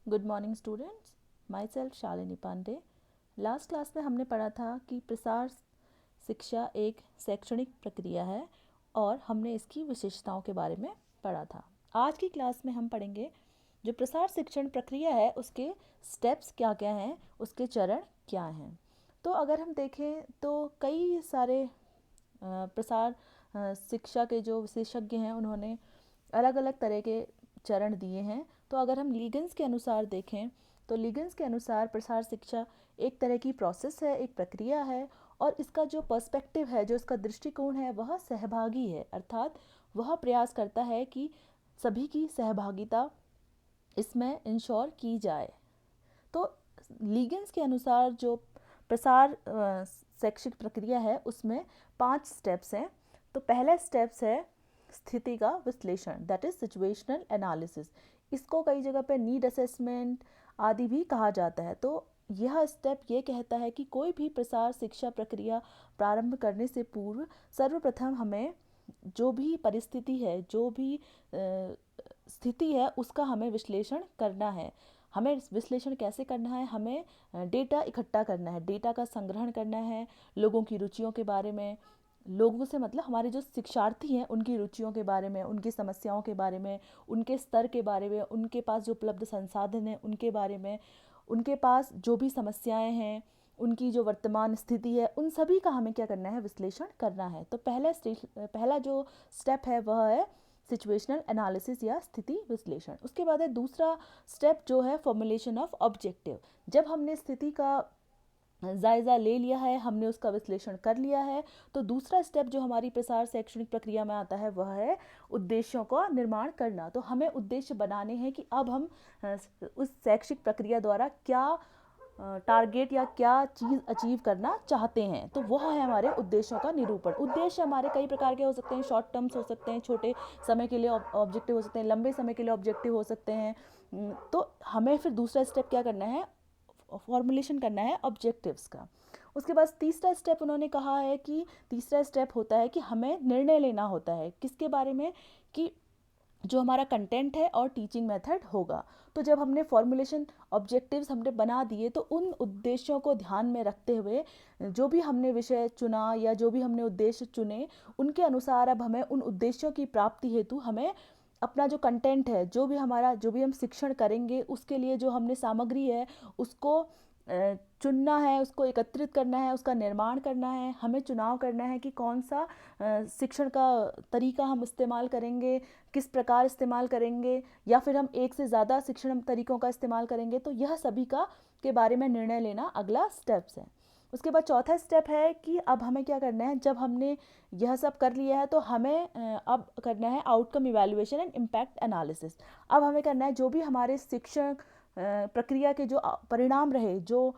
Good morning students, myself Shalini Pandey. Last class में हमने पढ़ा था कि प्रसार शिक्षा एक शैक्षणिक प्रक्रिया है और हमने इसकी विशेषताओं के बारे में पढ़ा था। आज की क्लास में हम पढ़ेंगे जो प्रसार शिक्षण प्रक्रिया है उसके स्टेप्स क्या क्या हैं, उसके चरण क्या हैं। तो अगर हम देखें तो कई सारे प्रसार शिक्षा के जो विशेषज्ञ हैं उन्होंने अलग अलग तरह के चरण दिए हैं। तो अगर हम लीगन्स के अनुसार देखें तो लीगन्स के अनुसार प्रसार शिक्षा एक तरह की प्रोसेस है, एक प्रक्रिया है, और इसका जो पर्सपेक्टिव है, जो इसका दृष्टिकोण है, वह सहभागी है। अर्थात वह प्रयास करता है कि सभी की सहभागिता इसमें इंश्योर की जाए। तो लीगन्स के अनुसार जो प्रसार शैक्षिक प्रक्रिया है उसमें 5 स्टेप्स हैं। तो पहला स्टेप्स है स्थिति का विश्लेषण, दैट इज सिचुएशनल एनालिसिस। इसको कई जगह पे नीड असेसमेंट आदि भी कहा जाता है। तो यह स्टेप ये कहता है कि कोई भी प्रसार शिक्षा प्रक्रिया प्रारंभ करने से पूर्व सर्वप्रथम हमें जो भी परिस्थिति है, जो भी स्थिति है, उसका हमें विश्लेषण करना है। हमें विश्लेषण कैसे करना है? हमें डेटा इकट्ठा करना है, डेटा का संग्रहण करना है, लोगों की रुचियों के बारे में, लोगों से मतलब हमारे जो शिक्षार्थी हैं उनकी रुचियों के बारे में, उनकी समस्याओं के बारे में, उनके स्तर के बारे में, उनके पास जो उपलब्ध संसाधन हैं उनके बारे में, उनके पास जो भी समस्याएं हैं, उनकी जो वर्तमान स्थिति है, उन सभी का हमें क्या करना है? विश्लेषण करना है। तो पहला जो स्टेप है वह है सिचुएशनल एनालिसिस या स्थिति विश्लेषण। उसके बाद है दूसरा स्टेप जो है फॉर्मुलेशन ऑफ ऑब्जेक्टिव। जब हमने स्थिति का जायज़ा ले लिया है, हमने उसका विश्लेषण कर लिया है, तो दूसरा स्टेप जो हमारी प्रसार शैक्षणिक प्रक्रिया में आता है वह है उद्देश्यों का निर्माण करना। तो हमें उद्देश्य बनाने हैं कि अब हम उस शैक्षिक प्रक्रिया द्वारा क्या टारगेट या क्या चीज़ अचीव करना चाहते हैं। तो वह है हमारे उद्देश्यों का निरूपण। उद्देश्य हमारे कई प्रकार के हो सकते हैं, शॉर्ट टर्म्स हो सकते हैं, छोटे समय के लिए ऑब्जेक्टिव हो सकते हैं, लंबे समय के लिए ऑब्जेक्टिव हो सकते हैं। तो हमें फिर दूसरा स्टेप क्या करना है? फॉर्मुलेशन करना है ऑब्जेक्टिव्स का। उसके बाद तीसरा स्टेप उन्होंने कहा है कि तीसरा स्टेप होता है कि हमें निर्णय लेना होता है किसके बारे में? कि जो हमारा कंटेंट है और टीचिंग मेथड होगा। तो जब हमने फॉर्मुलेशन ऑब्जेक्टिव्स हमने बना दिए तो उन उद्देश्यों को ध्यान में रखते हुए जो भी हमने विषय चुना या जो भी हमने उद्देश्य चुने, उनके अनुसार अब हमें उन उद्देश्यों की प्राप्ति हेतु हमें अपना जो कंटेंट है, जो भी हम शिक्षण करेंगे उसके लिए जो हमने सामग्री है उसको चुनना है, उसको एकत्रित करना है, उसका निर्माण करना है। हमें चुनाव करना है कि कौन सा शिक्षण का तरीका हम इस्तेमाल करेंगे, किस प्रकार इस्तेमाल करेंगे, या फिर हम एक से ज़्यादा शिक्षण तरीकों का इस्तेमाल करेंगे। तो यह सभी का के बारे में निर्णय लेना अगला स्टेप्स है। उसके बाद चौथा स्टेप है कि अब हमें क्या करना है? जब हमने यह सब कर लिया है तो हमें अब करना है outcome evaluation and impact analysis. अब हमें करना है जो भी हमारे शिक्षण प्रक्रिया के जो परिणाम रहे, जो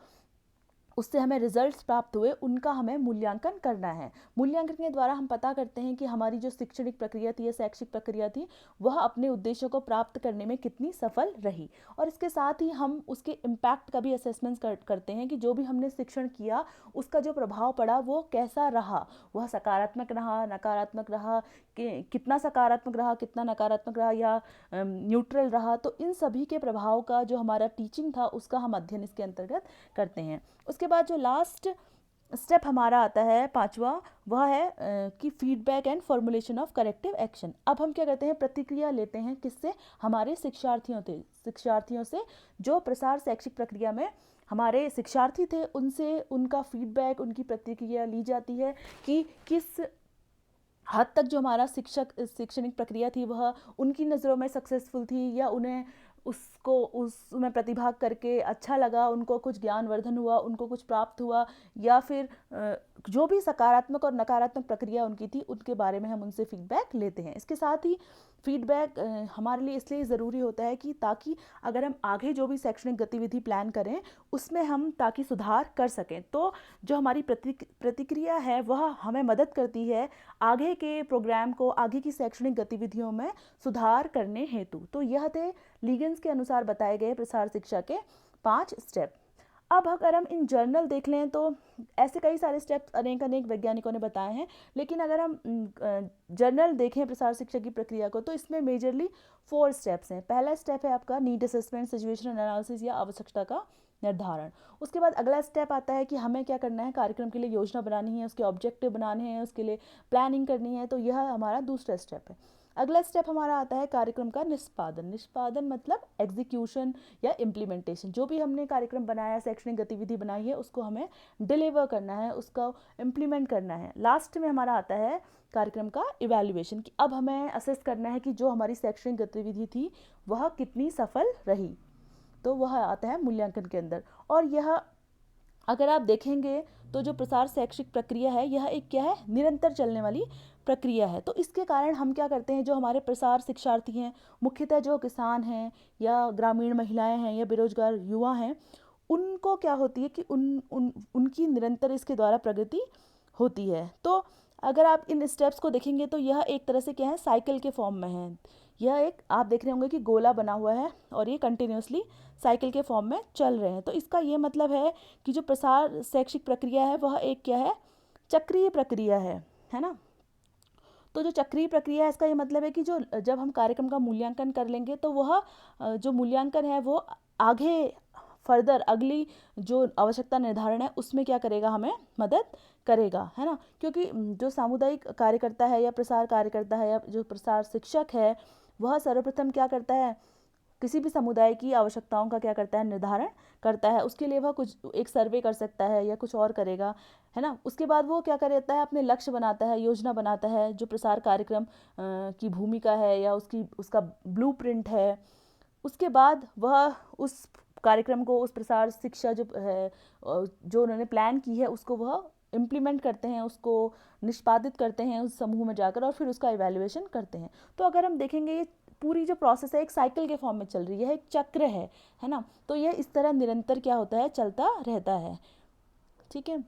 उससे हमें रिजल्ट्स प्राप्त हुए, उनका हमें मूल्यांकन करना है। मूल्यांकन के द्वारा हम पता करते हैं कि हमारी जो शैक्षणिक प्रक्रिया थी या शैक्षिक प्रक्रिया थी वह अपने उद्देश्यों को प्राप्त करने में कितनी सफल रही। और इसके साथ ही हम उसके इम्पैक्ट का भी असेसमेंट करते हैं कि जो भी हमने शिक्षण किया उसका जो प्रभाव पड़ा वो कैसा रहा, वह सकारात्मक रहा, नकारात्मक रहा, कितना सकारात्मक रहा, कितना नकारात्मक रहा, या न्यूट्रल रहा। तो इन सभी के प्रभाव का जो हमारा टीचिंग था उसका हम अध्ययन इसके अंतर्गत करते हैं। उसके बाद जो लास्ट स्टेप हमारा आता है पांचवा, वह है कि feedback and formulation of corrective action. अब हम क्या करते हैं? प्रतिक्रिया लेते हैं किससे? हमारे शिक्षार्थियों से जो प्रसार शैक्षिक प्रक्रिया में हमारे शिक्षार्थी थे उनसे उनका फीडबैक, उनकी प्रतिक्रिया ली जाती है कि किस हद तक जो हमारा शैक्षणिक प्रक्रिया थी वह उनकी नज़रों में सक्सेसफुल थी, या उन्हें उसमें प्रतिभाग करके अच्छा लगा, उनको कुछ ज्ञानवर्धन हुआ, उनको कुछ प्राप्त हुआ, या फिर जो भी सकारात्मक और नकारात्मक प्रक्रिया उनकी थी उनके बारे में हम उनसे फीडबैक लेते हैं। इसके साथ ही फीडबैक हमारे लिए इसलिए ज़रूरी होता है कि ताकि अगर हम आगे जो भी शैक्षणिक गतिविधि प्लान करें उसमें हम ताकि सुधार कर सकें। तो जो हमारी प्रतिक्रिया है वह हमें मदद करती है आगे के प्रोग्राम को, आगे की शैक्षणिक गतिविधियों में सुधार करने हेतु। तो यह थे लीगन्स के अनुसार बताए गए प्रसार शिक्षा के 5 स्टेप। अब अगर हम इन जर्नल देख लें तो ऐसे कई सारे स्टेप्स अनेक अनेक वैज्ञानिकों ने बताए हैं, लेकिन अगर हम जर्नल देखें प्रसार शिक्षा की प्रक्रिया को तो इसमें मेजरली 4 स्टेप्स हैं। पहला स्टेप है आपका नीड असेसमेंट, सिचुएशनल एनालिसिस या आवश्यकता का निर्धारण। उसके बाद अगला स्टेप आता है कि हमें क्या करना है, कार्यक्रम के लिए योजना बनानी है, उसके ऑब्जेक्टिव बनाने हैं, उसके लिए प्लानिंग करनी है, तो यह हमारा दूसरा स्टेप है। अगला स्टेप हमारा आता है कार्यक्रम का निष्पादन। निष्पादन मतलब एग्जीक्यूशन या इम्प्लीमेंटेशन। जो भी हमने कार्यक्रम बनाया, शैक्षणिक गतिविधि बनाई है, उसको हमें डिलीवर करना है, उसको इम्प्लीमेंट करना है। लास्ट में हमारा आता है कार्यक्रम का इवैल्यूएशन, कि अब हमें असेस करना है कि जो हमारी शैक्षणिक गतिविधि थी वह कितनी सफल रही, तो वह आता है मूल्यांकन के अंदर। और यह अगर आप देखेंगे तो जो प्रसार शैक्षिक प्रक्रिया है यह एक क्या है, निरंतर चलने वाली प्रक्रिया है। तो इसके कारण हम क्या करते हैं, जो हमारे प्रसार शिक्षार्थी हैं, मुख्यतः जो किसान हैं या ग्रामीण महिलाएं हैं या बेरोजगार युवा हैं, उनको क्या होती है कि उनकी निरंतर इसके द्वारा प्रगति होती है। तो अगर आप इन स्टेप्स को देखेंगे तो यह एक तरह से क्या है, साइकिल के फॉर्म में है। यह एक आप देख रहे होंगे कि गोला बना हुआ है और ये कंटिन्यूसली साइकिल के फॉर्म में चल रहे हैं। तो इसका ये मतलब है कि जो प्रसार शैक्षिक प्रक्रिया है वह एक क्या है, चक्रीय प्रक्रिया है ना। तो जो चक्रीय प्रक्रिया है इसका ये मतलब है कि जो जब हम कार्यक्रम का मूल्यांकन कर लेंगे तो वह जो मूल्यांकन है वो आगे फर्दर अगली जो आवश्यकता निर्धारण है उसमें क्या करेगा, हमें मदद करेगा, है ना। क्योंकि जो सामुदायिक कार्यकर्ता है या प्रसार कार्यकर्ता है या जो प्रसार शिक्षक है वह सर्वप्रथम क्या करता है, किसी भी समुदाय की आवश्यकताओं का क्या करता है, निर्धारण करता है। उसके लिए वह कुछ एक सर्वे कर सकता है या कुछ और करेगा, है ना। उसके बाद वो क्या करता है, अपने लक्ष्य बनाता है, योजना बनाता है, जो प्रसार कार्यक्रम की भूमिका है या उसका ब्लूप्रिंट है। उसके बाद वह उस कार्यक्रम को, उस प्रसार शिक्षा जो है जो उन्होंने प्लान की है उसको वह इम्प्लीमेंट करते हैं, उसको निष्पादित करते हैं उस समूह में जाकर, और फिर उसका इवैल्यूएशन करते हैं। तो अगर हम देखेंगे ये पूरी जो प्रोसेस है एक साइकिल के फॉर्म में चल रही है, एक चक्र है ना। तो यह इस तरह निरंतर क्या होता है, चलता रहता है, ठीक है।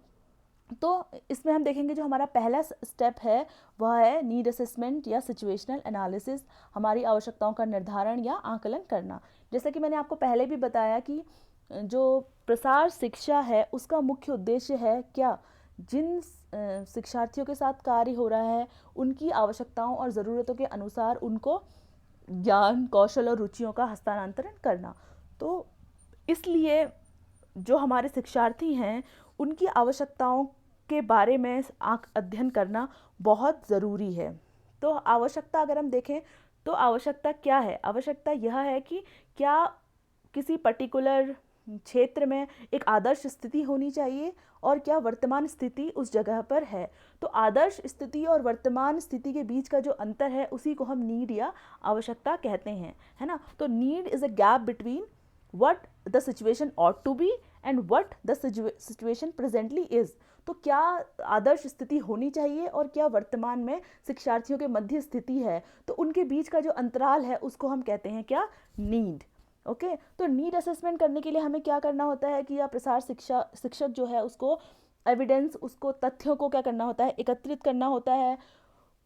तो इसमें हम देखेंगे जो हमारा पहला स्टेप है वह है नीड असेसमेंट या सिचुएशनल एनालिसिस, हमारी आवश्यकताओं का निर्धारण या आकलन करना। जैसा कि मैंने आपको पहले भी बताया कि जो प्रसार शिक्षा है उसका मुख्य उद्देश्य है क्या, जिन शिक्षार्थियों के साथ कार्य हो रहा है उनकी आवश्यकताओं और ज़रूरतों के अनुसार उनको ज्ञान, कौशल और रुचियों का हस्तांतरण करना। तो इसलिए जो हमारे शिक्षार्थी हैं उनकी आवश्यकताओं के बारे में अध्ययन करना बहुत ज़रूरी है। तो आवश्यकता अगर हम देखें तो आवश्यकता क्या है, आवश्यकता यह है कि क्या किसी पर्टिकुलर क्षेत्र में एक आदर्श स्थिति होनी चाहिए और क्या वर्तमान स्थिति उस जगह पर है। तो आदर्श स्थिति और वर्तमान स्थिति के बीच का जो अंतर है उसी को हम नीड या आवश्यकता कहते हैं, है ना। तो need is a gap between what the situation ought to be and what the situation presently is। तो क्या आदर्श स्थिति होनी चाहिए और क्या वर्तमान में शिक्षार्थियों के मध्य स्थिति है, तो उनके बीच का जो अंतराल है उसको हम कहते हैं क्या, नीड। ओके, तो नीड असेसमेंट करने के लिए हमें क्या करना होता है कि या प्रसार शिक्षक जो है उसको एविडेंस, उसको तथ्यों को क्या करना होता है, एकत्रित करना होता है।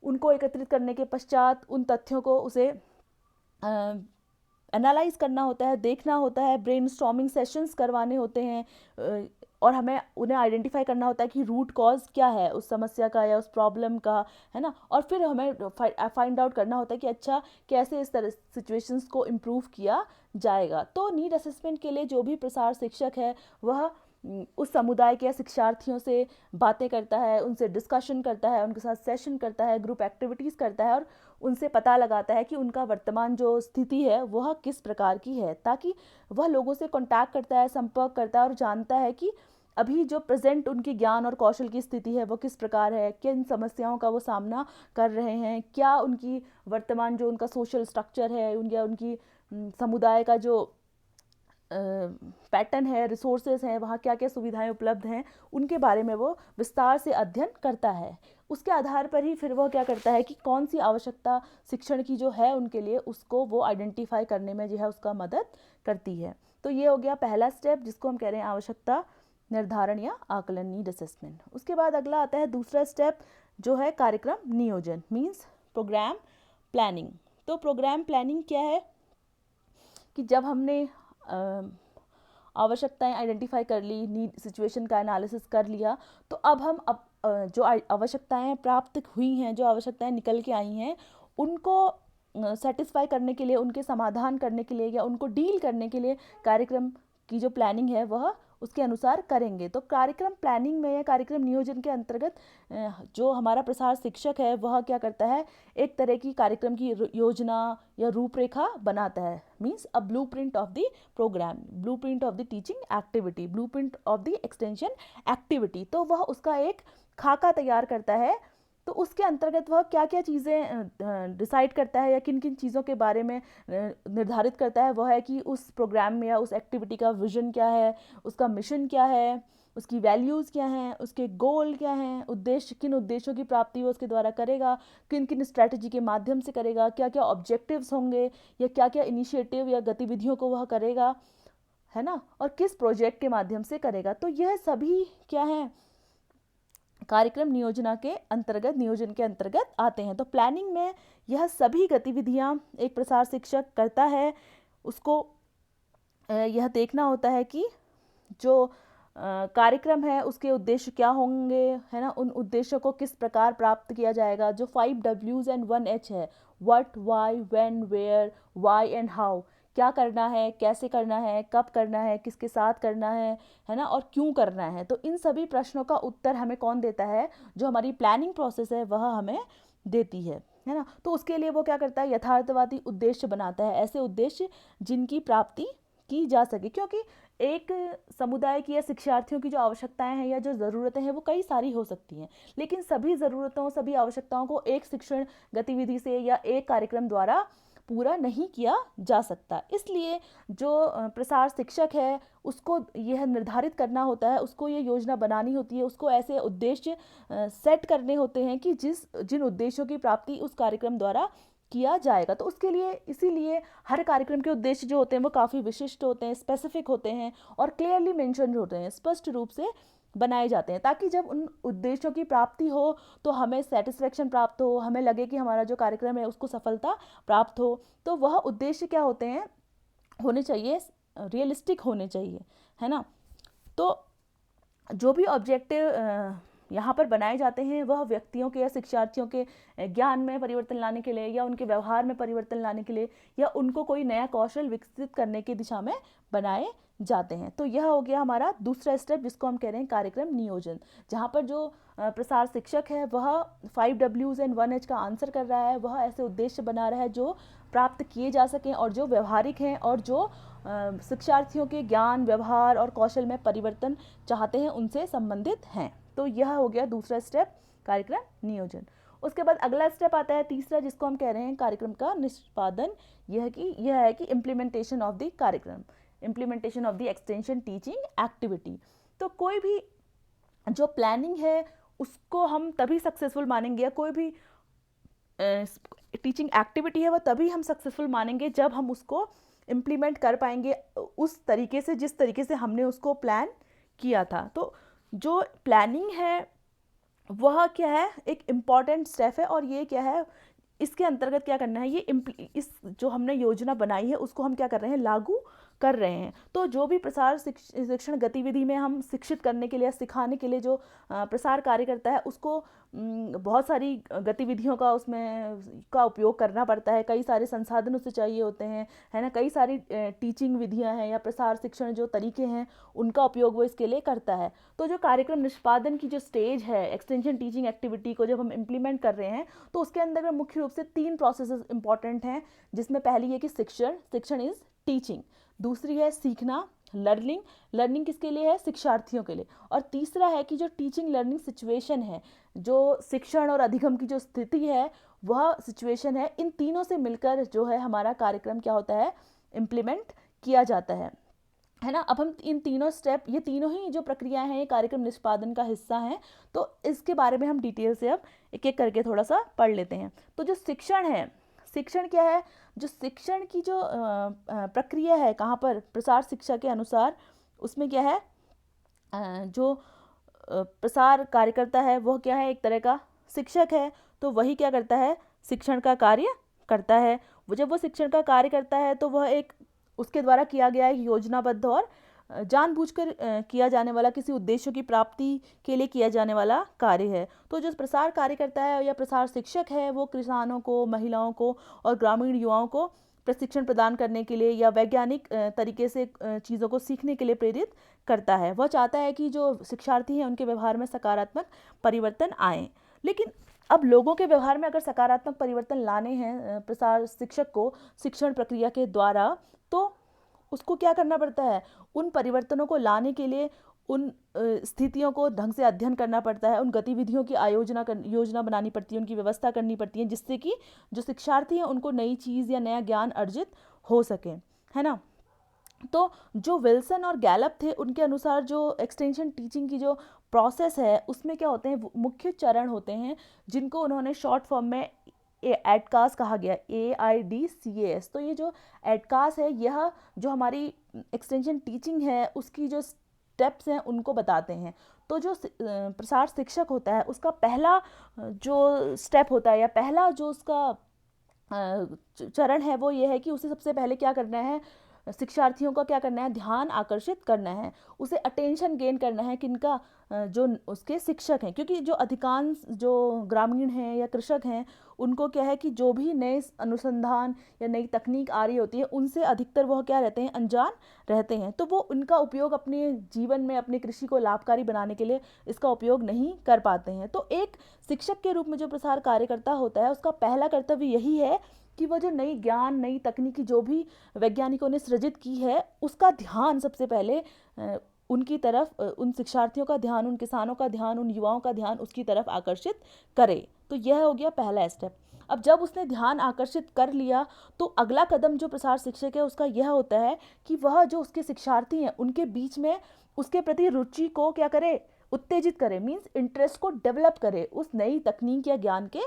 उनको एकत्रित करने के पश्चात उन तथ्यों को उसे एनालाइज करना होता है, देखना होता है, ब्रेनस्टॉर्मिंग सेशंस करवाने होते हैं और हमें उन्हें आइडेंटिफाई करना होता है कि रूट कॉज क्या है उस समस्या का या उस प्रॉब्लम का, है ना। और फिर हमें फाइंड आउट करना होता है कि अच्छा कैसे इस तरह सिचुएशंस को इम्प्रूव किया जाएगा। तो नीड असेसमेंट के लिए जो भी प्रसार शिक्षक है वह उस समुदाय के शिक्षार्थियों से बातें करता है, उनसे डिस्कशन करता है, उनके साथ सेशन करता है, ग्रुप एक्टिविटीज़ करता है और उनसे पता लगाता है कि उनका वर्तमान जो स्थिति है वह किस प्रकार की है, ताकि वह लोगों से कांटेक्ट करता है, संपर्क करता है और जानता है कि अभी जो प्रेजेंट उनकी ज्ञान और कौशल की स्थिति है वो किस प्रकार है, किन समस्याओं का वो सामना कर रहे हैं, क्या उनकी वर्तमान जो उनका सोशल स्ट्रक्चर है, उनकी समुदाय का जो पैटर्न है, रिसोर्सेज हैं, वहाँ क्या क्या सुविधाएं उपलब्ध हैं, उनके बारे में वो विस्तार से अध्ययन करता है। उसके आधार पर ही फिर वो क्या करता है कि कौन सी आवश्यकता शिक्षण की जो है उनके लिए उसको वो आइडेंटिफाई करने में जो है उसका मदद करती है। तो ये हो गया पहला स्टेप जिसको हम कह रहे हैं आवश्यकता निर्धारण या आकलन, नीड असेसमेंट। उसके बाद अगला आता है दूसरा स्टेप जो है कार्यक्रम नियोजन, मीन्स प्रोग्राम प्लानिंग। तो प्रोग्राम प्लानिंग क्या है कि जब हमने आवश्यकताएं आइडेंटिफाई कर ली, नीड सिचुएशन का एनालिसिस कर लिया, तो अब हम जो आवश्यकताएं प्राप्त हुई हैं, जो आवश्यकताएं निकल के आई हैं, उनको सेटिस्फाई करने के लिए, उनके समाधान करने के लिए या उनको डील करने के लिए कार्यक्रम की जो प्लानिंग है वह उसके अनुसार करेंगे। तो कार्यक्रम प्लानिंग में या कार्यक्रम नियोजन के अंतर्गत जो हमारा प्रसार शिक्षक है वह क्या करता है, एक तरह की कार्यक्रम की योजना या रूपरेखा बनाता है, means a blueprint of the program, blueprint of the teaching activity, blueprint of the extension activity. तो वह उसका एक खाका तैयार करता है। तो उसके अंतर्गत वह क्या क्या चीज़ें डिसाइड करता है या किन किन चीज़ों के बारे में निर्धारित करता है, वह है कि उस प्रोग्राम में या उस एक्टिविटी का विजन क्या है, उसका मिशन क्या है, उसकी वैल्यूज़ क्या हैं, उसके गोल क्या हैं, उद्देश्य, किन उद्देश्यों की प्राप्ति वो उसके द्वारा करेगा, किन किन स्ट्रैटेजी के माध्यम से करेगा, क्या क्या ऑब्जेक्टिव्स होंगे या क्या क्या इनिशिएटिव या गतिविधियों को वह करेगा, है ना, और किस प्रोजेक्ट के माध्यम से करेगा। तो यह सभी क्या है, कार्यक्रम नियोजन के अंतर्गत आते हैं। तो प्लानिंग में यह सभी गतिविधियां एक प्रसार शिक्षक करता है। उसको यह देखना होता है कि जो कार्यक्रम है उसके उद्देश्य क्या होंगे, है ना, उन उद्देश्यों को किस प्रकार प्राप्त किया जाएगा। जो 5 W's and 1 H है, what, why, when, where, why and how, क्या करना है, कैसे करना है, कब करना है, किसके साथ करना है ना, और क्यों करना है। तो इन सभी प्रश्नों का उत्तर हमें कौन देता है, जो हमारी प्लानिंग प्रोसेस है वह हमें देती है ना। तो उसके लिए वो क्या करता है, यथार्थवादी उद्देश्य बनाता है, ऐसे उद्देश्य जिनकी प्राप्ति की जा सके, क्योंकि एक समुदाय की या शिक्षार्थियों की जो आवश्यकताएं हैं या जो ज़रूरतें हैं वो कई सारी हो सकती हैं, लेकिन सभी ज़रूरतों, सभी आवश्यकताओं को एक शिक्षण गतिविधि से या एक कार्यक्रम द्वारा पूरा नहीं किया जा सकता। इसलिए जो प्रसार शिक्षक है उसको यह निर्धारित करना होता है, उसको ये योजना बनानी होती है, उसको ऐसे उद्देश्य सेट करने होते हैं कि जिन उद्देश्यों की प्राप्ति उस कार्यक्रम द्वारा किया जाएगा। तो उसके लिए, इसीलिए हर कार्यक्रम के उद्देश्य जो होते हैं वो काफ़ी विशिष्ट होते हैं, स्पेसिफिक होते हैं और क्लियरली मेंशन होते हैं, स्पष्ट रूप से बनाए जाते हैं, ताकि जब उन उद्देश्यों की प्राप्ति हो तो हमें सेटिस्फेक्शन प्राप्त हो, हमें लगे कि हमारा जो कार्यक्रम है उसको सफलता प्राप्त हो। तो वह उद्देश्य क्या होते हैं, होने चाहिए, रियलिस्टिक होने चाहिए, है ना। तो जो भी ऑब्जेक्टिव यहाँ पर बनाए जाते हैं वह व्यक्तियों के या शिक्षार्थियों के ज्ञान में परिवर्तन लाने के लिए या उनके व्यवहार में परिवर्तन लाने के लिए या उनको कोई नया कौशल विकसित करने की दिशा में बनाए जाते हैं। तो यह हो गया हमारा दूसरा स्टेप, जिसको हम कह रहे हैं कार्यक्रम नियोजन, जहाँ पर जो प्रसार शिक्षक है वह 5 W's and 1 H का आंसर कर रहा है, वह ऐसे उद्देश्य बना रहा है जो प्राप्त किए जा सकें और जो व्यवहारिक हैं और जो शिक्षार्थियों के ज्ञान, व्यवहार और कौशल में परिवर्तन चाहते हैं उनसे संबंधित हैं। तो यह हो गया दूसरा स्टेप, कार्यक्रम नियोजन। उसके बाद अगला स्टेप आता है तीसरा, जिसको हम कह रहे हैं कार्यक्रम का निष्पादन। यह है कि इम्प्लीमेंटेशन ऑफ द कार्यक्रम, implementation of the extension teaching activity. तो कोई भी जो प्लानिंग है उसको हम तभी सक्सेसफुल मानेंगे, या कोई भी टीचिंग एक्टिविटी है वह तभी हम सक्सेसफुल मानेंगे जब हम उसको इम्प्लीमेंट कर पाएंगे उस तरीके से जिस तरीके से हमने उसको प्लान किया था। तो जो प्लानिंग है वह क्या है, एक इम्पॉर्टेंट स्टेप है, और ये क्या है, इसके अंतर्गत क्या करना है, ये इस जो हमने योजना बनाई है उसको हम क्या कर रहे हैं, लागू कर रहे हैं। तो जो भी प्रसार शिक्षण गतिविधि में हम शिक्षित करने के लिए, सिखाने के लिए जो प्रसार कार्य करता है उसको बहुत सारी गतिविधियों का उसमें का उपयोग करना पड़ता है, कई सारे संसाधन उससे चाहिए होते हैं, है ना, कई सारी टीचिंग विधियां हैं या प्रसार शिक्षण जो तरीके हैं उनका उपयोग वो इसके लिए करता है। तो जो कार्यक्रम निष्पादन की जो स्टेज है, एक्सटेंशन टीचिंग एक्टिविटी को जब हम इम्प्लीमेंट कर रहे हैं तो उसके अंदर मुख्य रूप से 3 प्रोसेसेस इंपॉर्टेंट हैं, जिसमें पहली है कि शिक्षण इज टीचिंग, दूसरी है सीखना, लर्निंग किसके लिए है, शिक्षार्थियों के लिए, और तीसरा है कि जो टीचिंग लर्निंग सिचुएशन है, जो शिक्षण और अधिगम की जो स्थिति है वह सिचुएशन है, इन तीनों से मिलकर जो है हमारा कार्यक्रम क्या होता है, इम्प्लीमेंट किया जाता है ना। अब हम इन तीनों स्टेप, ये तीनों ही जो प्रक्रियाएं हैं ये कार्यक्रम निष्पादन का हिस्सा हैं। तो इसके बारे में हम डिटेल से अब एक एक करके थोड़ा सा पढ़ लेते हैं। तो जो शिक्षण है, शिक्षण क्या है, जो शिक्षण की जो प्रक्रिया है, कहाँ पर, प्रसार शिक्षा के अनुसार उसमें क्या है, जो प्रसार कार्यकर्ता है वह क्या है, एक तरह का शिक्षक है। तो वही क्या करता है, शिक्षण का कार्य करता है। वो जब वो शिक्षण का कार्य करता है तो वह एक उसके द्वारा किया गया एक योजनाबद्ध और जानबूझकर किया जाने वाला, किसी उद्देश्यों की प्राप्ति के लिए किया जाने वाला कार्य है। तो जो प्रसार कार्य करता है या प्रसार शिक्षक है वो किसानों को, महिलाओं को और ग्रामीण युवाओं को प्रशिक्षण प्रदान करने के लिए या वैज्ञानिक तरीके से चीज़ों को सीखने के लिए प्रेरित करता है। वह चाहता है कि जो शिक्षार्थी हैं उनके व्यवहार में सकारात्मक परिवर्तन आए। लेकिन अब लोगों के व्यवहार में अगर सकारात्मक परिवर्तन लाने हैं प्रसार शिक्षक को शिक्षण प्रक्रिया के द्वारा, तो उसको क्या करना पड़ता है? उन परिवर्तनों को लाने के लिए उन स्थितियों को ढंग से अध्ययन करना पड़ता है, उन गतिविधियों की योजना बनानी पड़ती है, उनकी व्यवस्था करनी पड़ती है, जिससे कि जो शिक्षार्थी हैं उनको नई चीज़ या नया ज्ञान अर्जित हो सके, है ना। तो जो विल्सन और गैलप थे उनके अनुसार जो एक्सटेंशन टीचिंग की जो प्रोसेस है उसमें क्या होते हैं, मुख्य चरण होते हैं जिनको उन्होंने शॉर्ट फॉर्म में एडकास कहा गया, AIDCAS। तो ये जो एडकास है यह जो हमारी एक्सटेंशन टीचिंग है उसकी जो स्टेप्स हैं उनको बताते हैं। तो जो प्रसार शिक्षक होता है उसका पहला जो स्टेप होता है या पहला जो उसका चरण है वो ये है कि उसे सबसे पहले क्या करना है, शिक्षार्थियों का क्या करना है, ध्यान आकर्षित करना है, उसे अटेंशन गेन करना है किनका, जो उसके शिक्षक हैं। क्योंकि जो अधिकांश जो ग्रामीण हैं या कृषक हैं उनको क्या है कि जो भी नए अनुसंधान या नई तकनीक आ रही होती है उनसे अधिकतर वह क्या रहते हैं, अनजान रहते हैं। तो वो उनका उपयोग अपने जीवन में, अपने कृषि को लाभकारी बनाने के लिए इसका उपयोग नहीं कर पाते हैं। तो एक शिक्षक के रूप में जो प्रसार कार्यकर्ता होता है उसका पहला कर्तव्य यही है कि वह जो नई ज्ञान, नई तकनीकी जो भी वैज्ञानिकों ने सृजित की है उसका ध्यान सबसे पहले उनकी तरफ, उन शिक्षार्थियों का ध्यान, उन किसानों का ध्यान, उन युवाओं का ध्यान उसकी तरफ आकर्षित करे। तो यह हो गया पहला स्टेप। अब जब उसने ध्यान आकर्षित कर लिया तो अगला कदम जो प्रसार शिक्षक है उसका यह होता है कि वह जो उसके शिक्षार्थी हैं उनके बीच में उसके प्रति रुचि को क्या करे, उत्तेजित करे, मीन्स इंटरेस्ट को डेवलप करे उस नई तकनीक या ज्ञान के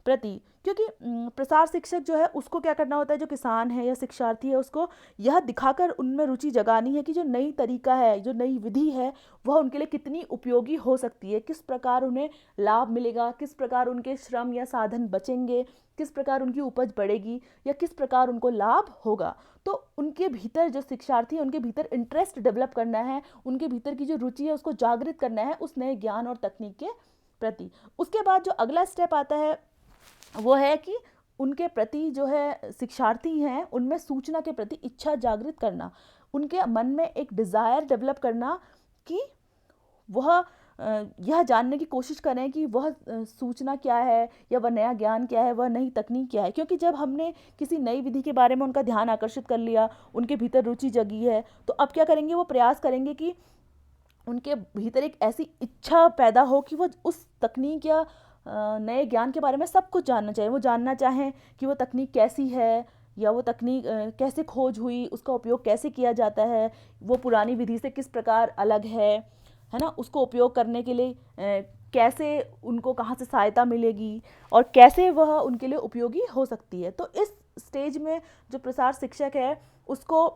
प्रति। क्योंकि प्रसार शिक्षक जो है उसको क्या करना होता है, जो किसान है या शिक्षार्थी है उसको यह दिखाकर उनमें रुचि जगानी है कि जो नई तरीका है, जो नई विधि है वह उनके लिए कितनी उपयोगी हो सकती है, किस प्रकार उन्हें लाभ मिलेगा, किस प्रकार उनके श्रम या साधन बचेंगे, किस प्रकार उनकी उपज बढ़ेगी या किस प्रकार उनको लाभ होगा। तो उनके भीतर जो शिक्षार्थी है उनके भीतर इंटरेस्ट डेवलप करना है, उनके भीतर की जो रुचि है उसको जागृत करना है उस नए ज्ञान और तकनीक के प्रति। उसके बाद जो अगला स्टेप आता है वो है कि उनके प्रति जो है शिक्षार्थी हैं उनमें सूचना के प्रति इच्छा जागृत करना, उनके मन में एक डिज़ायर डेवलप करना कि वह यह जानने की कोशिश करें कि वह सूचना क्या है या वह नया ज्ञान क्या है, वह नई तकनीक क्या है। क्योंकि जब हमने किसी नई विधि के बारे में उनका ध्यान आकर्षित कर लिया, उनके भीतर रुचि जगी है, तो अब क्या करेंगे, वो प्रयास करेंगे कि उनके भीतर एक ऐसी इच्छा पैदा हो कि वो उस तकनीक या नए ज्ञान के बारे में सब कुछ जानना चाहिए। वो जानना चाहें कि वो तकनीक कैसी है या वो तकनीक कैसे खोज हुई, उसका उपयोग कैसे किया जाता है, वो पुरानी विधि से किस प्रकार अलग है ना, उसको उपयोग करने के लिए कैसे उनको कहाँ से सहायता मिलेगी और कैसे वह उनके लिए उपयोगी हो सकती है। तो इस स्टेज में जो प्रसार शिक्षक है उसको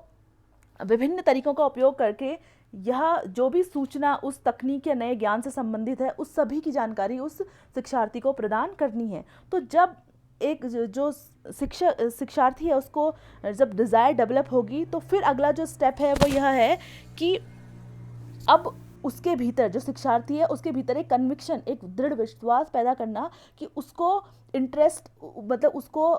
विभिन्न तरीकों का उपयोग करके यह जो भी सूचना उस तकनीक या नए ज्ञान से संबंधित है उस सभी की जानकारी उस शिक्षार्थी को प्रदान करनी है। तो जब एक जो शिक्षार्थी है उसको जब डिज़ायर डेवलप होगी तो फिर अगला जो स्टेप है वो यह है कि अब उसके भीतर जो शिक्षार्थी है उसके भीतर एक कन्विक्शन, एक दृढ़ विश्वास पैदा करना कि उसको इंटरेस्ट, मतलब उसको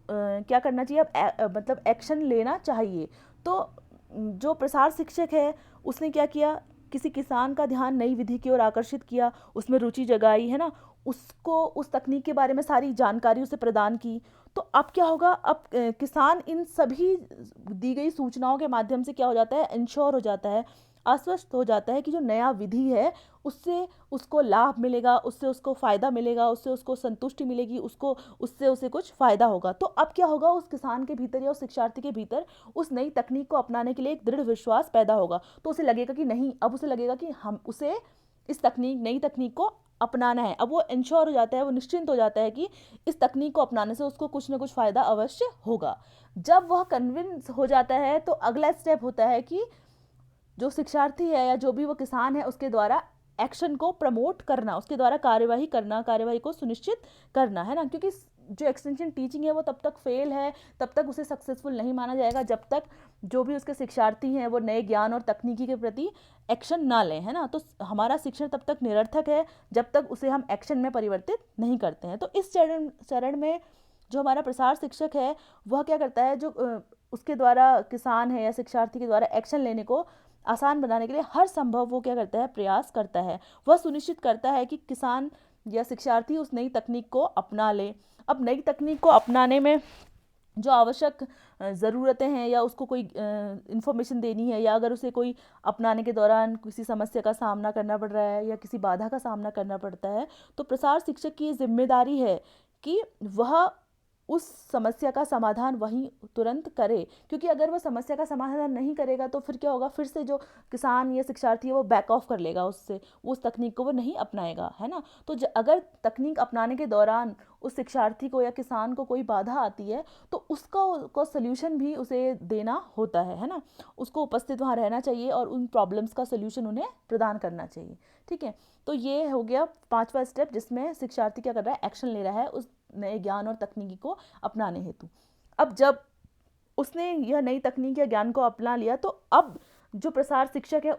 क्या करना चाहिए, अब मतलब एक्शन लेना चाहिए। तो जो प्रसार शिक्षक है उसने क्या किया, किसी किसान का ध्यान नई विधि की ओर आकर्षित किया, उसमें रुचि जगाई, है ना, उसको उस तकनीक के बारे में सारी जानकारी उसे प्रदान की। तो अब क्या होगा, अब किसान इन सभी दी गई सूचनाओं के माध्यम से क्या हो जाता है, इंश्योर हो जाता है, आश्वस्त हो जाता है कि जो नया विधि है उससे उसको लाभ मिलेगा, उससे उसको फ़ायदा मिलेगा, उससे उसको संतुष्टि मिलेगी, उससे उसे कुछ फ़ायदा होगा। तो अब क्या होगा, उस किसान के भीतर या उस शिक्षार्थी के भीतर उस नई तकनीक को अपनाने के लिए एक दृढ़ विश्वास पैदा होगा। तो उसे लगेगा कि नहीं, अब उसे लगेगा कि हम उसे इस नई तकनीक को अपनाना है। अब वो इंश्योर हो जाता है, वो निश्चिंत हो जाता है कि इस तकनीक को अपनाने से उसको कुछ ना कुछ फ़ायदा अवश्य होगा। जब वह कन्विंस हो जाता है तो अगला स्टेप होता है कि जो शिक्षार्थी है या जो भी वो किसान है उसके द्वारा एक्शन को प्रमोट करना, उसके द्वारा कार्यवाही करना, कार्यवाही को सुनिश्चित करना, है ना। क्योंकि जो एक्सटेंशन टीचिंग है वो तब तक फेल है, तब तक उसे सक्सेसफुल नहीं माना जाएगा जब तक जो भी उसके शिक्षार्थी हैं वो नए ज्ञान और तकनीकी के प्रति एक्शन ना लें, है ना। तो हमारा शिक्षण तब तक निरर्थक है जब तक उसे हम एक्शन में परिवर्तित नहीं करते हैं। तो इस चरण में जो हमारा प्रसार शिक्षक है वह क्या करता है, जो उसके द्वारा किसान है या शिक्षार्थी के द्वारा एक्शन लेने को आसान बनाने के लिए हर संभव वो क्या करता है, प्रयास करता है। वह सुनिश्चित करता है कि किसान या शिक्षार्थी उस नई तकनीक को अपना ले। अब नई तकनीक को अपनाने में जो आवश्यक ज़रूरतें हैं या उसको कोई इन्फॉर्मेशन देनी है, या अगर उसे कोई अपनाने के दौरान किसी समस्या का सामना करना पड़ रहा है या किसी बाधा का सामना करना पड़ता है, तो प्रसार शिक्षक की ये जिम्मेदारी है कि वह उस समस्या का समाधान वहीं तुरंत करे। क्योंकि अगर वह समस्या का समाधान नहीं करेगा तो फिर क्या होगा, फिर से जो किसान या शिक्षार्थी है वो बैक ऑफ कर लेगा, उससे उस तकनीक को वो नहीं अपनाएगा, है ना। तो अगर तकनीक अपनाने के दौरान उस शिक्षार्थी को या किसान को कोई बाधा आती है तो उसका सोल्यूशन भी उसे देना होता है ना। उसको उपस्थित वहाँ रहना चाहिए और उन प्रॉब्लम्स का सोल्यूशन उन्हें प्रदान करना चाहिए। ठीक है, तो ये हो गया 5वां स्टेप जिसमें शिक्षार्थी क्या कर रहा है, एक्शन ले रहा है उस नए ज्ञान और तकनीकी को अपनाने हेतु। अब जब उसने यह नई तकनीक या ज्ञान को अपना लिया तो अब जो प्रसार शिक्षक है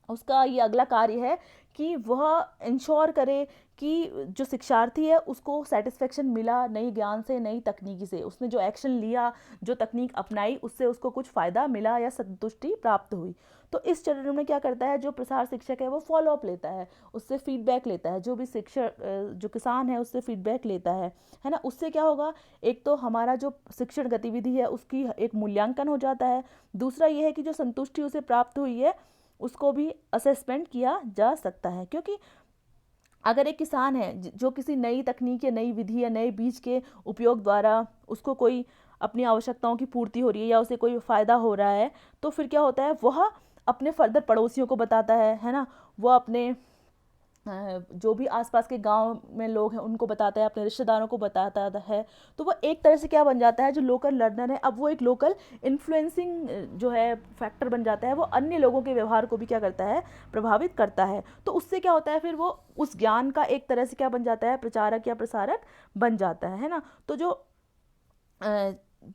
उसका ये अगला कार्य है कि वह इंश्योर करे कि जो शिक्षार्थी है उसको सेटिस्फेक्शन मिला नई ज्ञान से, नई तकनीकी से। उसने जो एक्शन लिया, जो तकनीक अपनाई, उससे उसको कुछ फ़ायदा मिला या संतुष्टि प्राप्त हुई। तो इस चरण में क्या करता है, जो प्रसार शिक्षक है वो फॉलोअप लेता है, उससे फीडबैक लेता है, जो भी शिक्षक जो किसान है उससे फीडबैक लेता है ना। उससे क्या होगा, एक तो हमारा जो शिक्षण गतिविधि है उसकी एक मूल्यांकन हो जाता है। दूसरा ये है कि जो संतुष्टि उसे प्राप्त हुई है उसको भी असेसमेंट किया जा सकता है। क्योंकि अगर एक किसान है जो किसी नई तकनीक या नई विधि या नए बीज के उपयोग द्वारा उसको कोई अपनी आवश्यकताओं की पूर्ति हो रही है या उसे कोई फ़ायदा हो रहा है, तो फिर क्या होता है, वह अपने फर्दर पड़ोसियों को बताता है ना। वह अपने जो भी आसपास के गांव में लोग हैं उनको बताता है, अपने रिश्तेदारों को बताता है। तो वो एक तरह से क्या बन जाता है, जो लोकल लर्नर है अब वो एक लोकल इन्फ्लुएंसिंग जो है फैक्टर बन जाता है। वो अन्य लोगों के व्यवहार को भी क्या करता है, प्रभावित करता है। तो उससे क्या होता है, फिर वो उस ज्ञान का एक तरह से क्या बन जाता है, प्रचारक या प्रसारक बन जाता है ना। तो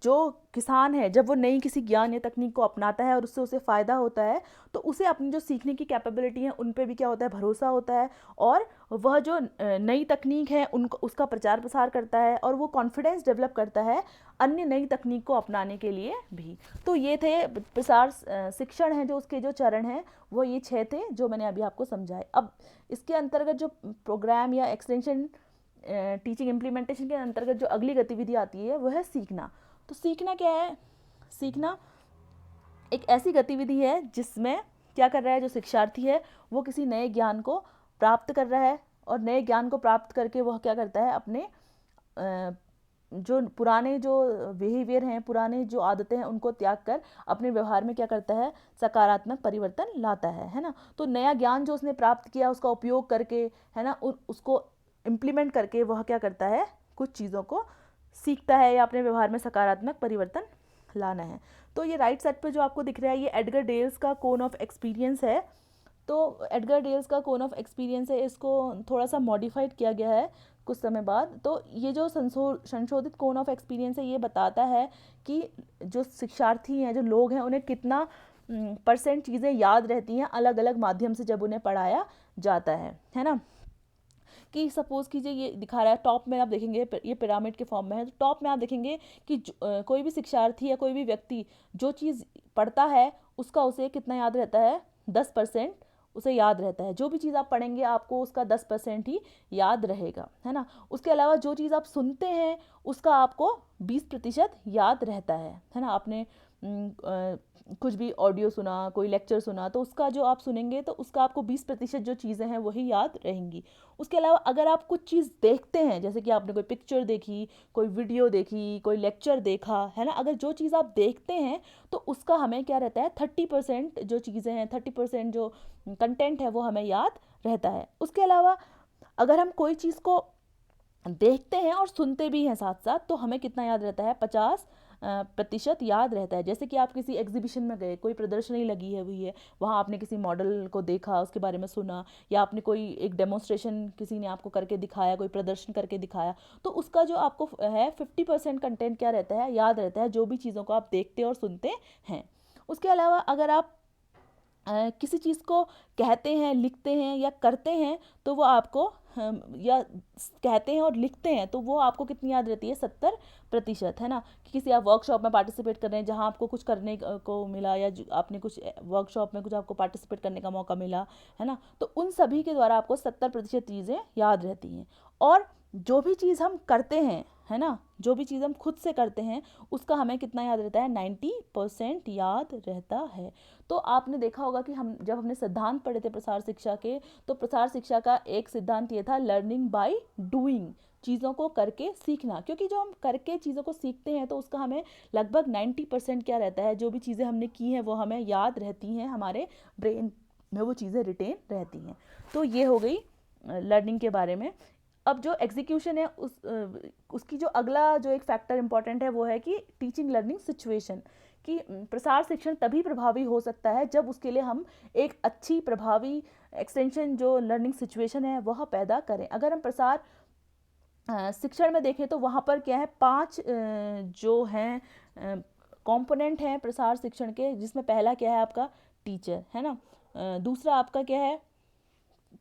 जो किसान है जब वो नई किसी ज्ञान या तकनीक को अपनाता है और उससे उसे फ़ायदा होता है तो उसे अपनी जो सीखने की कैपेबिलिटी है उन पे भी क्या होता है, भरोसा होता है। और वह जो नई तकनीक है उनको उसका प्रचार प्रसार करता है और वो कॉन्फिडेंस डेवलप करता है अन्य नई तकनीक को अपनाने के लिए भी। तो ये थे प्रसार शिक्षण है, जो उसके जो चरण हैं वो ये 6 थे जो मैंने अभी आपको समझाए। अब इसके अंतर्गत जो प्रोग्राम या एक्सटेंशन टीचिंग इम्प्लीमेंटेशन के अंतर्गत जो अगली गतिविधि आती है वह है सीखना। तो सीखना क्या है, सीखना एक ऐसी गतिविधि है जिसमें क्या कर रहा है, जो शिक्षार्थी है वो किसी नए ज्ञान को प्राप्त कर रहा है और नए ज्ञान को प्राप्त करके वह क्या करता है, अपने जो पुराने जो बिहेवियर हैं, पुराने जो आदतें हैं उनको त्याग कर अपने व्यवहार में क्या करता है, सकारात्मक परिवर्तन लाता है ना। तो नया ज्ञान जो उसने प्राप्त किया उसका उपयोग करके, है ना, उसको इम्प्लीमेंट करके वह क्या करता है, कुछ चीज़ों को सीखता है या अपने व्यवहार में सकारात्मक परिवर्तन लाना है। तो ये राइट साइड पे जो आपको दिख रहा है ये एडगर डेल्स का कोन ऑफ एक्सपीरियंस है। तो एडगर डेल्स का कोन ऑफ एक्सपीरियंस है, इसको थोड़ा सा मॉडिफाइड किया गया है कुछ समय बाद। तो ये जो संशोधित कोन ऑफ एक्सपीरियंस है ये बताता है कि जो शिक्षार्थी हैं, जो लोग हैं, उन्हें कितना % चीज़ें याद रहती हैं अलग अलग माध्यम से जब उन्हें पढ़ाया जाता है ना। कि सपोज़ कीजिए ये दिखा रहा है, टॉप में आप देखेंगे ये पिरामिड के फॉर्म में है, तो टॉप में आप देखेंगे कि कोई भी शिक्षार्थी या कोई भी व्यक्ति जो चीज़ पढ़ता है उसका उसे कितना याद रहता है, 10% उसे याद रहता है। जो भी चीज़ आप पढ़ेंगे आपको उसका 10% ही याद रहेगा, है ना। उसके अलावा जो चीज़ आप सुनते हैं उसका आपको 20% याद रहता है ना। आपने कुछ भी ऑडियो सुना, कोई लेक्चर सुना, तो उसका जो आप सुनेंगे तो उसका आपको 20% जो चीज़ें हैं वही याद रहेंगी। उसके अलावा अगर आप कुछ चीज़ देखते हैं, जैसे कि आपने कोई पिक्चर देखी, कोई वीडियो देखी, कोई लेक्चर देखा, है ना, अगर जो चीज़ आप देखते हैं तो उसका हमें क्या रहता है, 30% जो चीज़ें हैं, 30% जो कंटेंट है वो हमें याद रहता है। उसके अलावा अगर हम कोई चीज़ को देखते हैं और सुनते भी हैं साथ साथ तो हमें कितना याद रहता है, प्रतिशत याद रहता है। जैसे कि आप किसी एग्जीबिशन में गए, कोई प्रदर्शनी लगी है हुई है, वहाँ आपने किसी मॉडल को देखा, उसके बारे में सुना, या आपने कोई एक डेमोन्स्ट्रेशन किसी ने आपको करके दिखाया, कोई प्रदर्शन करके दिखाया, तो उसका जो आपको है 50% कंटेंट क्या रहता है, याद रहता है, जो भी चीज़ों को आप देखते और सुनते हैं। उसके अलावा अगर आप किसी चीज़ को कहते हैं, लिखते हैं या करते हैं, तो वो आपको या कहते हैं और लिखते हैं, तो वो आपको कितनी याद रहती है, 70%, है ना। कि किसी आप वर्कशॉप में पार्टिसिपेट कर रहे हैं, जहाँ आपको कुछ करने को मिला, या आपने कुछ वर्कशॉप में कुछ आपको पार्टिसिपेट करने का मौका मिला, है ना, तो उन सभी के द्वारा आपको 70% चीज़ें याद रहती हैं। और जो भी चीज़ हम करते हैं, है ना, जो भी चीज़ हम खुद से करते हैं, उसका हमें कितना याद रहता है, 90% याद रहता है। तो आपने देखा होगा कि जब हमने सिद्धांत पढ़े थे प्रसार शिक्षा के, तो प्रसार शिक्षा का एक सिद्धांत ये था, लर्निंग बाय डूइंग, चीज़ों को करके सीखना। क्योंकि जो हम करके चीज़ों को सीखते हैं, तो उसका हमें लगभग 90% क्या रहता है, जो भी चीज़ें हमने की हैं वो हमें याद रहती हैं, हमारे ब्रेन में वो चीज़ें रिटेन रहती हैं। तो ये हो गई लर्निंग के बारे में। अब जो एग्जीक्यूशन है, उसकी जो अगला जो एक फैक्टर इंपॉर्टेंट है, वो है कि टीचिंग लर्निंग सिचुएशन, कि प्रसार शिक्षण तभी प्रभावी हो सकता है जब उसके लिए हम एक अच्छी प्रभावी एक्सटेंशन जो लर्निंग सिचुएशन है वह पैदा करें। अगर हम प्रसार शिक्षण में देखें, तो वहाँ पर क्या है, 5 जो हैं कंपोनेंट हैं प्रसार शिक्षण के, जिसमें पहला क्या है, आपका टीचर, है ना। दूसरा आपका क्या है,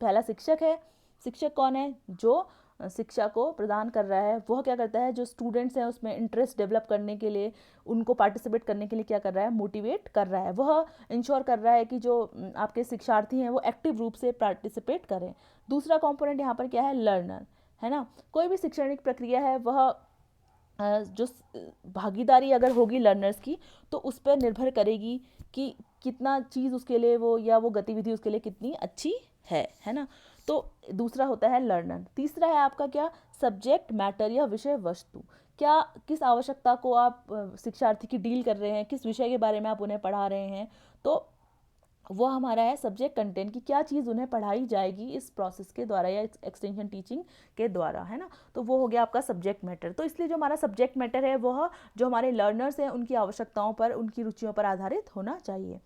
पहला शिक्षक है। शिक्षक कौन है, जो शिक्षा को प्रदान कर रहा है, वह क्या करता है, जो स्टूडेंट्स हैं उसमें इंटरेस्ट डेवलप करने के लिए, उनको पार्टिसिपेट करने के लिए क्या कर रहा है, मोटिवेट कर रहा है। वह इंश्योर कर रहा है कि जो आपके शिक्षार्थी हैं वो एक्टिव रूप से पार्टिसिपेट करें। दूसरा कंपोनेंट यहाँ पर क्या है, लर्नर, है ना। कोई भी शैक्षणिक प्रक्रिया है, वह जो भागीदारी अगर होगी लर्नर्स की, तो उस पर निर्भर करेगी कि कितना चीज़ उसके लिए वो, या वो गतिविधि उसके लिए कितनी अच्छी है ना। तो दूसरा होता है लर्नर। तीसरा है आपका क्या, सब्जेक्ट मैटर या विषय वस्तु, क्या किस आवश्यकता को आप शिक्षार्थी की डील कर रहे हैं, किस विषय के बारे में आप उन्हें पढ़ा रहे हैं, तो वो हमारा है सब्जेक्ट कंटेंट, की क्या चीज़ उन्हें पढ़ाई जाएगी इस प्रोसेस के द्वारा या एक्सटेंशन टीचिंग के द्वारा, है ना। तो वो हो गया आपका सब्जेक्ट मैटर। तो इसलिए जो हमारा सब्जेक्ट मैटर है, वह जो हमारे लर्नर्स हैं उनकी आवश्यकताओं पर, उनकी रुचियों पर आधारित होना चाहिए।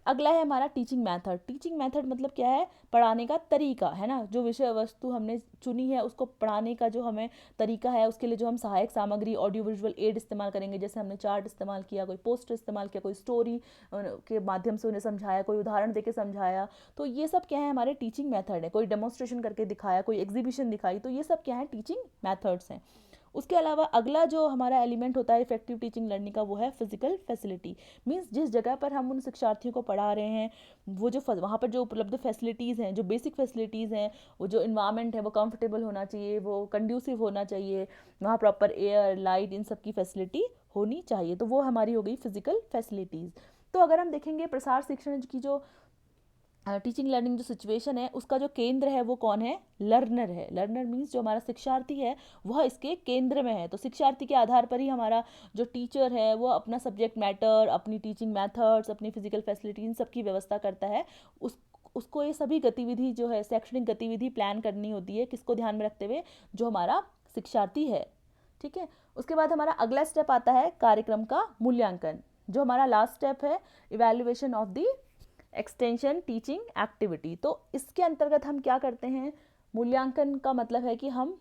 अगला है हमारा टीचिंग मेथड। टीचिंग मेथड मतलब क्या है, पढ़ाने का तरीका, है ना। जो विषय वस्तु हमने चुनी है, उसको पढ़ाने का जो हमें तरीका है, उसके लिए जो हम सहायक सामग्री, ऑडियो विजुअल एड इस्तेमाल करेंगे, जैसे हमने चार्ट इस्तेमाल किया, कोई पोस्टर इस्तेमाल किया, कोई स्टोरी के माध्यम से उन्हें समझाया, कोई उदाहरण देके समझाया, तो ये सब क्या है, हमारे टीचिंग मेथड है। कोई डेमोन्स्ट्रेशन करके दिखाया, कोई एग्जीबिशन दिखाई, तो ये सब क्या है, टीचिंग मेथड्स हैं। उसके अलावा अगला जो हमारा एलिमेंट होता है इफेक्टिव टीचिंग लर्निंग का, वो है फिजिकल फैसिलिटी। मीन्स जिस जगह पर हम उन शिक्षार्थियों को पढ़ा रहे हैं, वो जो वहाँ पर जो उपलब्ध फैसिलिटीज़ हैं, जो बेसिक फैसिलिटीज़ हैं, वो जो इन्वायरमेंट है वो कंफर्टेबल होना चाहिए, वो कंड्यूसिव होना चाहिए, वहाँ प्रॉपर एयर, लाइट, इन सब की फैसिलिटी होनी चाहिए। तो वो हमारी हो गई फिजिकल फैसिलिटीज़। तो अगर हम देखेंगे प्रसार शिक्षण की जो टीचिंग लर्निंग जो सिचुएशन है, उसका जो केंद्र है वो कौन है, लर्नर है। लर्नर मीन्स जो हमारा शिक्षार्थी है वह इसके केंद्र में है। तो शिक्षार्थी के आधार पर ही हमारा जो टीचर है वो अपना सब्जेक्ट मैटर, अपनी टीचिंग मैथड्स, अपनी फिजिकल फैसिलिटी, इन सब की व्यवस्था करता है। उसको ये सभी गतिविधि जो है, शैक्षणिक गतिविधि प्लान करनी होती है, किसको ध्यान में रखते हुए, जो हमारा शिक्षार्थी है, ठीक है। उसके बाद हमारा अगला स्टेप आता है कार्यक्रम का मूल्यांकन। जो हमारा लास्ट स्टेप है, evaluation of the extension teaching activity. तो इसके अंतर्गत हम क्या करते हैं, मूल्यांकन का मतलब है कि हम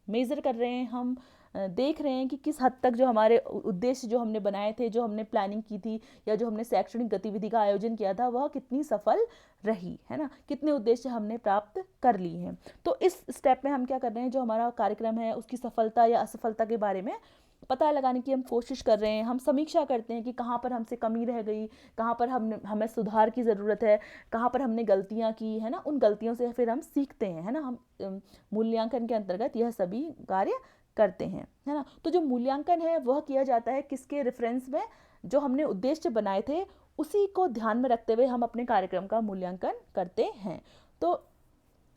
मेज़र कर रहे हैं, हम देख रहे हैं कि किस हद तक जो हमारे उद्देश्य जो हमने बनाए थे, जो हमने प्लानिंग की थी, या जो हमने शैक्षणिक गतिविधि का आयोजन किया था, वह कितनी सफल रही, है ना, कितने उद्देश्य हमने प्राप्त कर लिए हैं। तो इस स्टेप में हम क्या कर रहे हैं, जो हमारा कार्यक्रम है उसकी सफलता या असफलता के बारे में पता लगाने की हम कोशिश कर रहे हैं। हम समीक्षा करते हैं कि कहाँ पर हमसे कमी रह गई, कहाँ पर हमें सुधार की ज़रूरत है, कहाँ पर हमने गलतियाँ की, है ना। उन गलतियों से फिर हम सीखते हैं, है ना। हम मूल्यांकन के अंतर्गत यह सभी कार्य करते हैं, है ना। तो जो मूल्यांकन है वह किया जाता है किसके रेफरेंस में, जो हमने उद्देश्य बनाए थे उसी को ध्यान में रखते हुए हम अपने कार्यक्रम का मूल्यांकन करते हैं। तो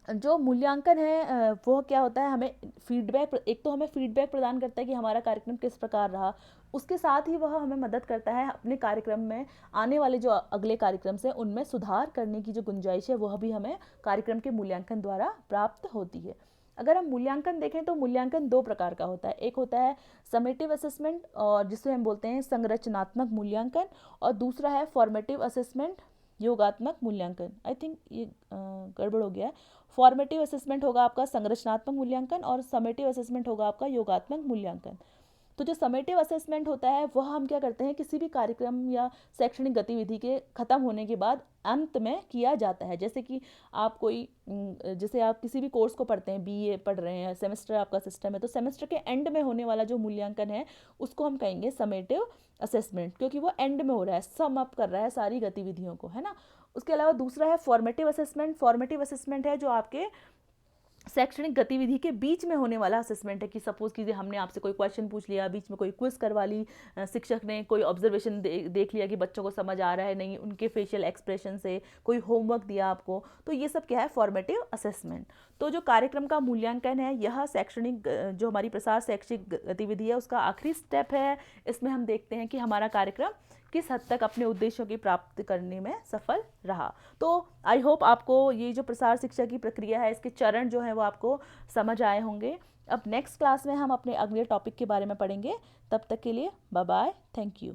जो मूल्यांकन है वो क्या होता है, हमें फीडबैक, एक तो हमें फीडबैक प्रदान करता है कि हमारा कार्यक्रम किस प्रकार रहा, उसके साथ ही वह हमें मदद करता है अपने कार्यक्रम में आने वाले जो अगले कार्यक्रम से उनमें सुधार करने की जो गुंजाइश है वह भी हमें कार्यक्रम के मूल्यांकन द्वारा प्राप्त होती है। अगर हम मूल्यांकन देखें तो मूल्यांकन दो प्रकार का होता है, एक होता है समेटिव असेसमेंट और जिसे हम बोलते हैं संरचनात्मक मूल्यांकन, और दूसरा है फॉर्मेटिव असेसमेंट योगात्मक मूल्यांकन। आई थिंक ये गड़बड़ हो गया है। फॉर्मेटिव असेसमेंट होगा आपका संरचनात्मक मूल्यांकन और समेटिव असेसमेंट होगा आपका योगात्मक मूल्यांकन। तो जो समेटिव असेसमेंट होता है वह हम क्या करते हैं, किसी भी कार्यक्रम या शैक्षणिक गतिविधि के ख़त्म होने के बाद अंत में किया जाता है। जैसे कि आप कोई जैसे आप किसी भी कोर्स को पढ़ते हैं, बीए पढ़ रहे हैं, सेमेस्टर आपका सिस्टम है, तो सेमेस्टर के एंड में होने वाला जो मूल्यांकन है उसको हम कहेंगे समेटिव असेसमेंट, क्योंकि वो एंड में हो रहा है, सम अप कर रहा है सारी गतिविधियों को, है ना। उसके अलावा दूसरा है फॉर्मेटिव असेसमेंट। फॉर्मेटिव असेसमेंट है जो आपके शैक्षणिक गतिविधि के बीच में होने वाला असेसमेंट है, कि सपोज कीजिए हमने आपसे कोई क्वेश्चन पूछ लिया, बीच में कोई क्विज करवा ली, शिक्षक ने कोई ऑब्जर्वेशन देख लिया कि बच्चों को समझ आ रहा है नहीं उनके फेशियल एक्सप्रेशन से, कोई होमवर्क दिया आपको, तो ये सब क्या है, फॉर्मेटिव असेसमेंट। तो जो कार्यक्रम का मूल्यांकन है यह शैक्षणिक जो हमारी प्रसार शैक्षिक गतिविधि है उसका आखिरी स्टेप है। इसमें हम देखते हैं कि हमारा कार्यक्रम किस हद तक अपने उद्देश्यों की प्राप्ति करने में सफल रहा। तो आई होप आपको ये जो प्रसार शिक्षा की प्रक्रिया है इसके चरण जो है वो आपको समझ आए होंगे। अब नेक्स्ट क्लास में हम अपने अगले टॉपिक के बारे में पढ़ेंगे। तब तक के लिए बाय बाय, थैंक यू।